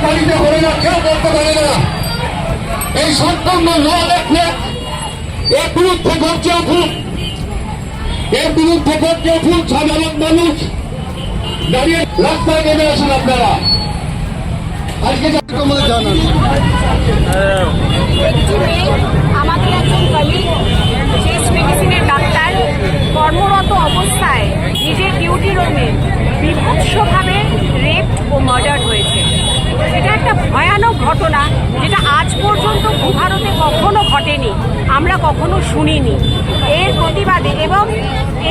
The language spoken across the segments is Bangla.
বাড়িতে হলে না কেউ করতে পারে না। এই সম্পূর্ণ ল দেখলে এর বিরুদ্ধে গর্জে উঠুন, এর বিরুদ্ধে গর্জে উঠুন সাধারণ মানুষ দাঁড়িয়ে রাস্তায় নেমে আসুন। আপনারা আজকে জানান আমাদের একজন কলিগ চেস্ট মেডিসিনের ডাক্তার কর্মরত অবস্থায় নিজের ডিউটি রুমে বিভৎসভাবে রেপ ও মার্ডার হয়েছে। এটা একটা ভয়ানক ঘটনা, যেটা আজ পর্যন্ত ভারতে কখনো ঘটেনি, আমরা কখনো শুনিনি। এর প্রতিবাদে এবং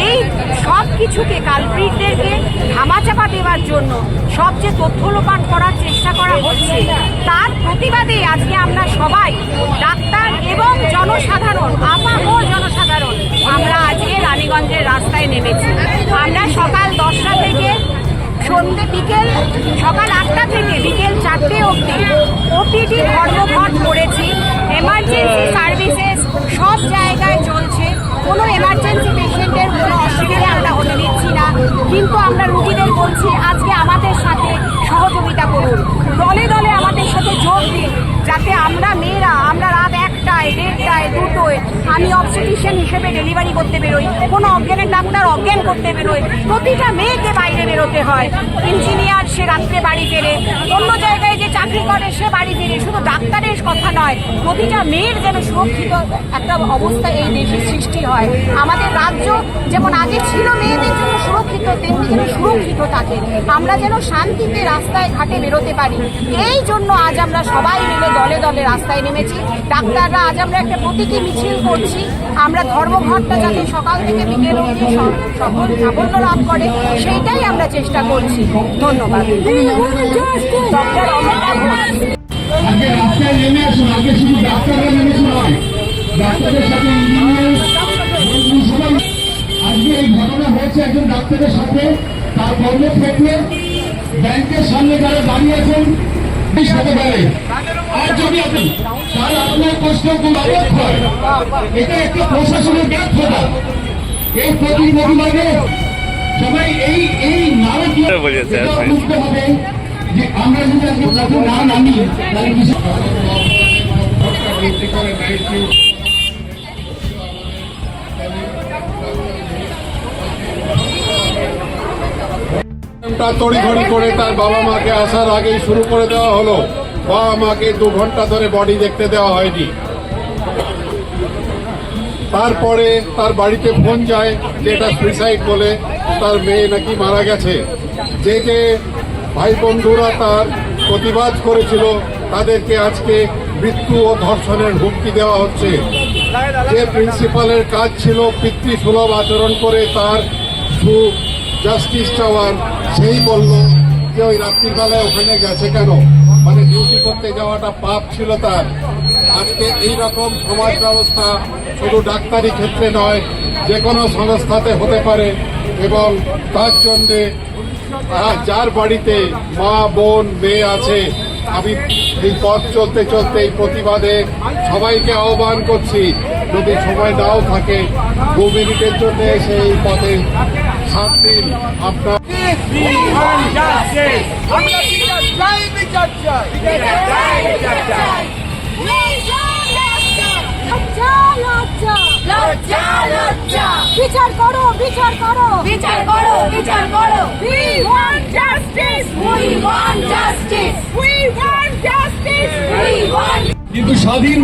এই সব কিছুকে কালপ্রিটদেরকে ধামাচাপা দেওয়ার জন্য সব যে তথ্য লোপাট করার চেষ্টা করা হচ্ছে, তার প্রতিবাদে আজকে আমরা সবাই ডাক্তার এবং জনসাধারণ, আপামর জনসাধারণ, আমরা আজকে রানীগঞ্জের রাস্তায় নেমেছি। আমরা সকাল 10টা থেকে সকাল 8টা থেকে বিকেল 4টে অবধি ওপিডি ধর্মঘট করেছি। এমার্জেন্সি সার্ভিসেস সব জায়গায় চলছে, কোনো এমার্জেন্সি পেশেন্টের কোনো অসুবিধা আমরা হতে দিচ্ছি না। কিন্তু আমরা রুগীদের বলছি আজকে আমাদের সাথে সহযোগিতা করুন, দলে দলে আমাদের সাথে যোগ দিন, যাতে আমরা মেয়েরা আমরা রাত 1টায় 1:30টায় 2টোয় আমি অবস্টেট্রিশিয়ান হিসেবে ডেলিভারি করতে বেরোই, কোনো অজ্ঞানের ডাক্তার অজ্ঞান করতে বেরোয়, প্রতিটা মেয়েকে বাইরে বেরোতে হয়। ইঞ্জিনিয়ার সে রাত্রে বাড়ি ফেরে, অন্য জায়গায় যে চাকরি করে সে বাড়ি ফেরে। শুধু ডাক্তারের কথা নয়, প্রতিটা মেয়ের যেন সুরক্ষিত একটা অবস্থা এই দেশে সৃষ্টি হয়। আমাদের রাজ্য যেমন আগে ছিল মেয়েদের জন্য সুরক্ষিত, তেমনি যেন সুরক্ষিত থাকে, আমরা যেন শান্তিতে রাস্তায় ঘাটে বেরোতে পারি। এই জন্য আজ আমরা সবাই মিলে দলে দলে রাস্তায় নেমেছি। ডাক্তাররা আজ আমরা একটা প্রতীকী মিছিল করছি। আমরা ধর্মঘটটা যাতে সকাল থেকে বিকেল অবধি সাফল্য লাভ করে, সেইটাই আমরা চেষ্টা করছি। ধন্যবাদ। ডক্টর অমৃতা ঘোষ। আজকে রাস্তায় নেমে আসুন, আজকে শুধু ডাক্তাররা নেমেছে নয়, ডাক্তারের সাথে আজকে এই ঘটনা হয়েছে একজন ডাক্তারের সাথে, তার কর্মক্ষেত্রে ব্যাংকের সামনে যারা দাঁড়িয়ে আছেন হতে পারে। আর যদি আপনি তার আপনার কষ্ট অবাক হয়, এটা একটা প্রশাসনের ব্যর্থতা। এই প্রতিবাদে সবাই এই নামে বুঝতে হবে যে আমরা যদি আজকে প্রথম না নামি তাহলে তড়িঘড়ি করে তার বাবা মাকে আসার আগেই শুরু করে দেওয়া হলো। বাবা মাকে 2 ঘন্টা ধরে বডি দেখতে দেওয়া হয়নি। তারপরে তার বাড়িতে ফোন যায় যে এটা সুইসাইড বলে, তার মেয়ে নাকি মারা গেছে। যে যে ভাই বন্ধুরা তার প্রতিবাদ করেছিল তাদেরকে আজকে মৃত্যু ও ধর্ষণের হুমকি দেওয়া হচ্ছে। যে প্রিন্সিপালের কাজ ছিল পিতৃসুলভ আচরণ করে তার জাস্টিস চাওয়ার, সেই বলল যে ওই রাত্রিবেলায় ওখানে গেছে কেন, মানে ডিউটি করতে যাওয়াটা পাপ ছিল তার। আজকে এই রকম সমাজ ব্যবস্থা শুধু ডাক্তারি ক্ষেত্রে নয়, যে কোনো সংস্থাতে হতে পারে। এবং তার জন্যে যার বাড়িতে মা বোন মেয়ে আছে, আমি এই পথ চলতে চলতে এই প্রতিবাদে সবাইকে আহ্বান করছি, যদি সময় নাও থাকে 2 মিনিটের জন্য সেই পথে সাত দিন আপনার বিচার করো, বিচার করো, বিচার করো, বিচার করো। We want justice, we want justice, we want justice, we want। কিন্তু স্বাধীন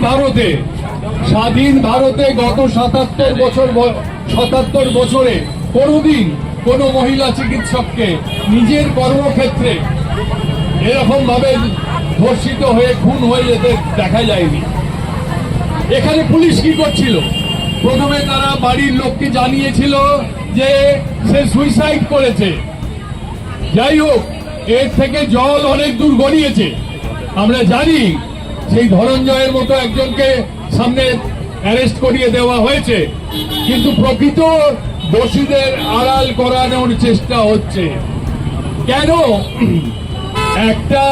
ভারতে গত 77 বছরে কোনোদিন কোন মহিলা চিকিৎসককে নিজের কর্মক্ষেত্রে এরকম ভাবে ধর্ষিত হয়ে খুন হয়ে যেতে দেখা যায়নি। এখানে পুলিশ কি করছিল? প্রথমে তারা বাড়ির লোককে জানিয়েছিল যে সে সুইসাইড করেছে। যাই হোক, এর থেকে জল অনেক দূর গড়িয়েছে। আমরা জানি সেই ধনঞ্জয়ের মতো একজনকে সামনে অ্যারেস্ট করিয়ে দেওয়া হয়েছে, কিন্তু প্রকৃত দোষীদের আড়াল করানোর চেষ্টা হচ্ছে। কেন? একটা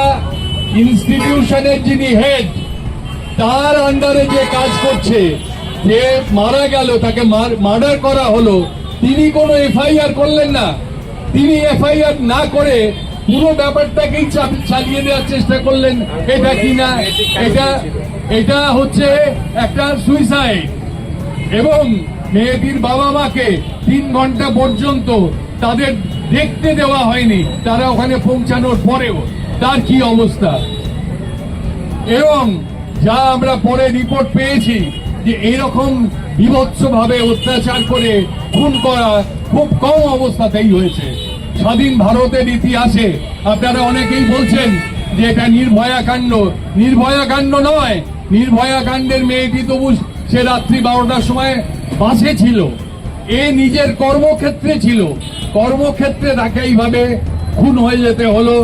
ইনস্টিটিউশনের যিনি হেড, তার আন্ডারে যে কাজ করছে, যে মারা গেল, তাকে মার্ডার করা হলো, তিনি কোনো এফআইআর করলেন না। তিনি এফআইআর না করে পুরো ব্যাপারটাকেই চালিয়ে দেওয়ার চেষ্টা করলেন। এটা কিনা এটা হচ্ছে একটা সুইসাইড, এবং মেয়েটির বাবা মাকে 3 ঘন্টা পর্যন্ত তাদের দেখতে দেওয়া হয়নি, তারা ওখানে পৌঁছানোর পরেও তার কি অবস্থা। এবং যা আমরা পরে রিপোর্ট পেয়েছি যে এইরকম বিভৎসভাবে অত্যাচার করে খুন করা খুব কম অবস্থাতেই হয়েছে স্বাধীন ভারতের ইতিহাসে। আপনারা অনেকেই বলছেন যে এটা নির্ভয়া কাণ্ড। নির্ভয়া কাণ্ড নয়, নির্ভয়া কাণ্ডের মেয়েটি তবু সে রাত্রি 12টার সময় বাসে ছিল, এ নিজের কর্মক্ষেত্রে ছিল, কর্মক্ষেত্রে তাকে এইভাবে খুন হয়ে যেতে হলো,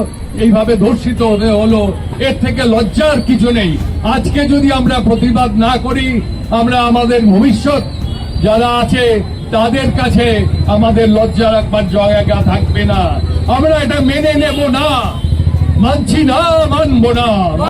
এইভাবে ধর্ষিত হতে হলো। এর থেকে লজ্জার কিছু নেই। আজকে যদি আমরা প্রতিবাদ না করি, আমরা আমাদের ভবিষ্যৎ যারা আছে তাদের কাছে আমাদের লজ্জা রাখবার জায়গা থাকবে না। আমরা এটা মেনে নেব না, মানছি না, মানব না।